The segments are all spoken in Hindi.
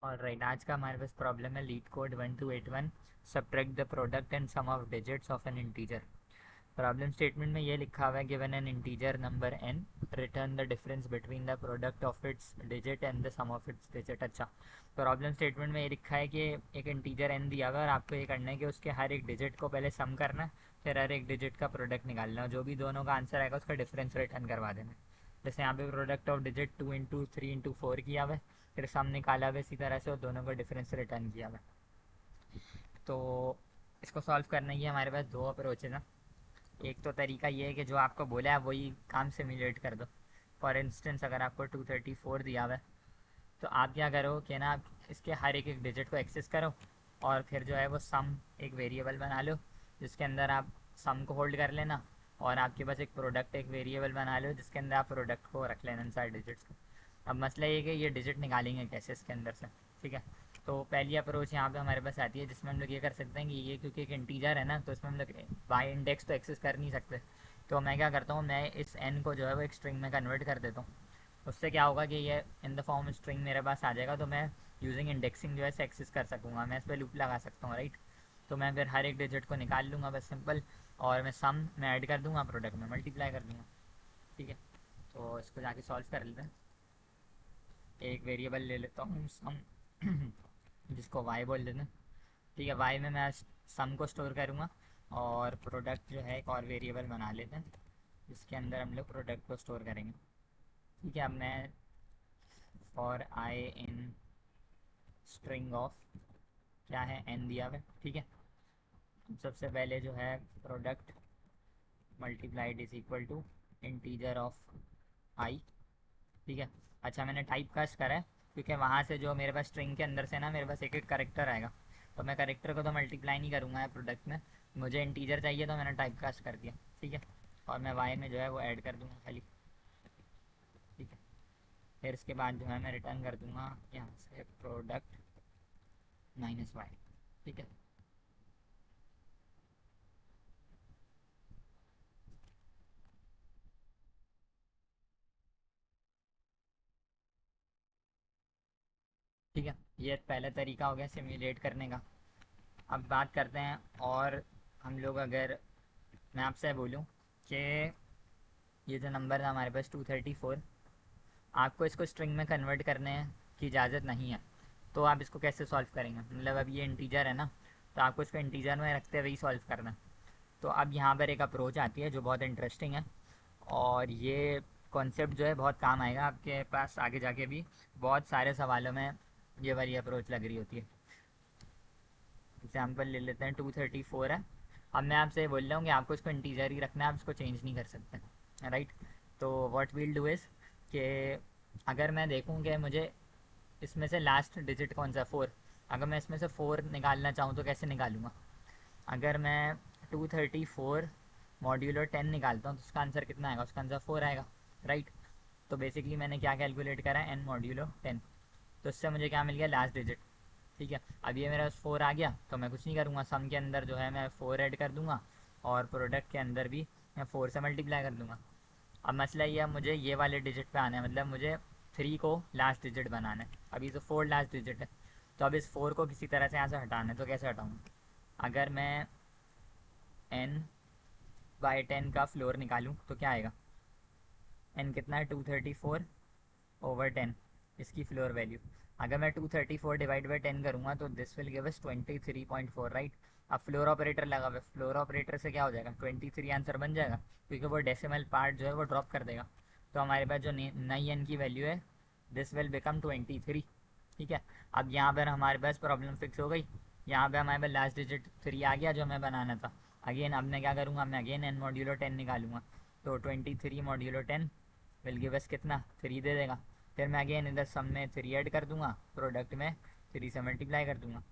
और राइट, आज का हमारे पास प्रॉब्लम है LeetCode 1281, subtract the product and sum of digits of an integer. Problem statement में ये लिखा हुआ है given an integer number n, return the difference between the product of its digit and the sum of its digit. अच्छा, प्रॉब्लम स्टेटमेंट में ये लिखा है कि एक इंटीजर n दिया हुआ है और आपको ये करना है कि उसके हर एक डिजिट को पहले सम करना है, फिर हर एक डिजिट का प्रोडक्ट निकालना है, जो भी दोनों का आंसर आएगा उसका डिफरेंस रिटर्न करवा देना है। जैसे यहाँ पे product of digit 2 into 3 into 4 किया हुआ है, फिर सम निकाला हुआ है इसी तरह से और दोनों का डिफरेंस रिटर्न किया हुआ है। तो इसको सॉल्व करने की हमारे पास दो अप्रोचेज हैं। एक तो तरीका ये है कि जो आपको बोला है वही काम सिमुलेट कर दो। फॉर इंस्टेंस अगर आपको 234 दिया हुआ है तो आप क्या करो कि ना, आप इसके हर एक एक डिजिट को एक्सेस करो और फिर जो है वो सम एक वेरिएबल बना लो जिसके अंदर आप सम को होल्ड कर लेना, और आपके पास एक प्रोडक्ट एक वेरिएबल बना लो जिसके अंदर आप प्रोडक्ट को रख लेना इन सारे डिजिट्स को। अब मसला ये है कि ये डिजिट निकालेंगे कैसे इसके अंदर से। ठीक है, तो पहली अप्रोच यहाँ पे हमारे पास आती है जिसमें हम लोग ये कर सकते हैं कि ये क्योंकि एक इंटीजर है ना, तो इसमें हम लोग बाय इंडेक्स तो एक्सेस कर नहीं सकते। तो मैं क्या करता हूँ, मैं इस n को जो है वो एक स्ट्रिंग में कन्वर्ट कर देता हूँ। उससे क्या होगा कि ये इन द फॉर्म स्ट्रिंग मेरे पास आ जाएगा, तो मैं यूजिंग इंडेक्सिंग जो है एक्सेस कर सकूँगा, मैं इस पर लूप लगा सकता हूँ। राइट, तो मैं फिर हर एक डिजिट को निकाल लूँगा बस सिंपल, और मैं सम में ऐड कर दूँगा, प्रोडक्ट में मल्टीप्लाई कर दूँगा। ठीक है, तो इसको जाके सॉल्व कर लेते हैं। एक वेरिएबल ले लेता हूँ सम जिसको y बोल देते हैं। ठीक है, y में मैं सम को स्टोर करूँगा और प्रोडक्ट जो है एक और वेरिएबल बना लेते हैं जिसके अंदर हम लोग प्रोडक्ट को स्टोर करेंगे। ठीक है, अब मैं for I in string of क्या है n दिया हुआ है। ठीक है, सबसे पहले जो है product multiplied is equal to integer of I. ठीक है, अच्छा मैंने टाइप कास्ट करा है क्योंकि वहाँ से जो मेरे पास स्ट्रिंग के अंदर से ना मेरे पास एक एक करेक्टर आएगा, तो मैं करेक्टर को तो मल्टीप्लाई नहीं करूँगा प्रोडक्ट में, मुझे इंटीजर चाहिए तो मैंने टाइप कास्ट कर दिया। ठीक है, और मैं वाई में जो है वो ऐड कर दूँगा खाली। ठीक है, फिर इसके बाद जो है मैं रिटर्न कर दूँगा यहाँ से प्रोडक्ट माइनस वाई। ठीक है, ठीक है, ये पहला तरीका हो गया सिम्युलेट करने का। अब बात करते हैं, और हम लोग अगर मैं आपसे बोलूँ कि ये जो नंबर था हमारे पास 234, आपको इसको स्ट्रिंग में कन्वर्ट करने की इजाज़त नहीं है, तो आप इसको कैसे सॉल्व करेंगे? मतलब अब ये इंटीजर है ना, तो आपको इसको इंटीजर में रखते हुए ही सॉल्व करना है। तो अब यहाँ पर एक अप्रोच आती है जो बहुत इंटरेस्टिंग है, और ये कॉन्सेप्ट जो है बहुत काम आएगा आपके पास आगे जाके भी, बहुत सारे सवालों में ये वाली अप्रोच लग रही होती है। एग्जाम्पल ले लेते हैं, 234 है। अब मैं आपसे बोल रहा हूँ कि आपको इसको इंटीजर ही रखना है, आप इसको चेंज नहीं कर सकते। राइट, तो व्हाट विल डू इज़ कि अगर मैं देखूँ कि मुझे इसमें से लास्ट डिजिट कौन सा 4, अगर मैं इसमें से 4 निकालना चाहूँ तो कैसे निकालूंगा? अगर मैं 234 मॉड्यूलो 10 निकालता हूँ तो उसका आंसर कितना आएगा? उसका आंसर 4 आएगा। राइट, तो बेसिकली मैंने क्या कैलकुलेट करा है, n मॉड्यूलो 10, तो इससे मुझे क्या मिल गया? Last digit. ठीक है, अब ये मेरा 4 आ गया तो मैं कुछ नहीं करूँगा, सम के अंदर जो है मैं 4 ऐड कर दूँगा और प्रोडक्ट के अंदर भी मैं 4 से मल्टीप्लाई कर दूँगा। अब मसला ये है, मुझे ये वाले डिजिट पे आना है, मतलब मुझे 3 को लास्ट डिजिट बनाना है। अभी तो 4 लास्ट डिजिट है, तो अब इस 4 को किसी तरह से यहाँ से हटाना है, तो कैसे हटाऊँगा? अगर मैं n/10 का फ्लोर निकालूँ तो क्या आएगा? n कितना है? 234/10, इसकी फ्लोर वैल्यू। अगर मैं 234 डिवाइड बाई 10 करूँगा तो this will give us 23.4। Right, अब फ्लोर ऑपरेटर लगा हुआ है, फ्लोर ऑपरेटर से क्या हो जाएगा? 23 आंसर बन जाएगा, क्योंकि वो डेसिमल पार्ट जो है वो ड्रॉप कर देगा। तो हमारे पास जो नई n की वैल्यू है, दिस विल बिकम 23। ठीक है, अब यहाँ पर हमारे पास प्रॉब्लम फिक्स हो गई, यहाँ पे हमारे पास लास्ट डिजिट 3 आ गया जो हमें बनाना था। अगेन अब मैं क्या करूँगा, मैं अगेन n मॉड्यूलो 10 निकालूंगा, तो 23 मॉड्यूलो 10 विल गिव अस कितना? 3 दे देगा। फिर मैं अगेन इधर सम में 3 ऐड कर दूंगा, प्रोडक्ट में 3 से मल्टीप्लाई कर दूंगा।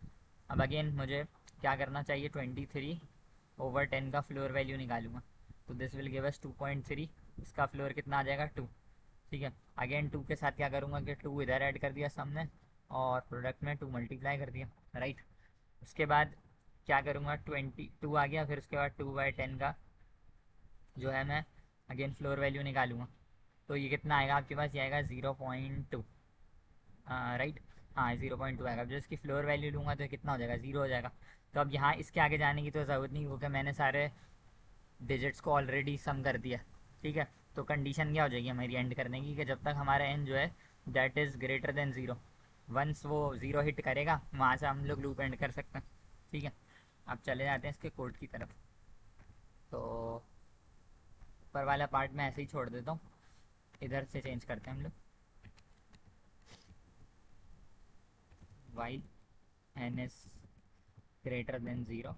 अब अगेन मुझे क्या करना चाहिए? 23/10 का फ्लोर वैल्यू निकालूंगा, तो दिस विल गिव अस 2.3, इसका फ्लोर कितना आ जाएगा? 2। ठीक है, अगेन 2 के साथ क्या करूँगा कि 2 इधर ऐड कर दिया सम में और प्रोडक्ट में 2 मल्टीप्लाई कर दिया। राइट, उसके बाद क्या करूँगा? 22 आ गया, फिर उसके बाद 2/10 का जो है मैं अगेन फ्लोर वैल्यू निकालूंगा, तो ये कितना आएगा आपके पास? ये आएगा 0.2। राइट, हाँ 0.2 आएगा। जो इसकी फ्लोर वैल्यू लूँगा तो कितना हो जाएगा, 0 हो जाएगा। तो अब यहाँ इसके आगे जाने की तो ज़रूरत नहीं, क्योंकि मैंने सारे डिजिट्स को ऑलरेडी सम कर दिया। ठीक है, तो कंडीशन क्या हो जाएगी हमारी एंड करने की, कि जब तक हमारा एन जो है that is greater than zero, once वो ज़ीरो हिट करेगा वहाँ से हम लोग लूप एंड कर सकते हैं। ठीक है, अब चले जाते हैं इसके कोड की तरफ। तो ऊपर वाला पार्ट मैं ऐसे ही छोड़ देता हूँ, इधर से चेंज करते हैं हम लोग। While n is greater than zero,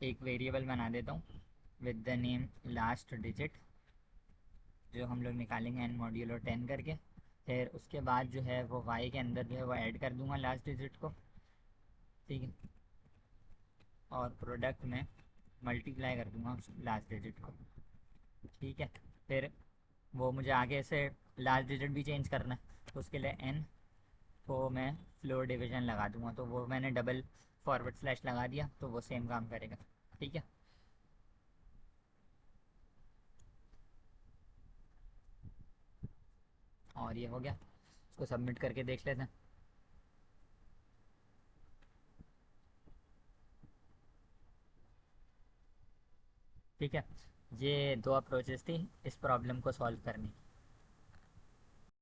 एक वेरिएबल बना देता हूँ with the name last digit, जो हम लोग निकालेंगे एन मॉड्यूलो 10 करके। फिर उसके बाद जो है वो वाई के अंदर जो है वो ऐड कर दूंगा लास्ट डिजिट को। ठीक है, और प्रोडक्ट में मल्टीप्लाई कर दूंगा उस लास्ट डिजिट को। ठीक है, फिर वो मुझे आगे से लास्ट डिजिट भी चेंज करना है, तो उसके लिए एन को मैं फ्लोर डिवीजन लगा दूंगा, तो वो मैंने डबल फॉरवर्ड स्लैश लगा दिया, तो वो सेम काम करेगा। ठीक है, और ये हो गया, इसको सबमिट करके देख लेते हैं। ठीक है, ये दो अप्रोचेस थी इस प्रॉब्लम को सॉल्व करने की।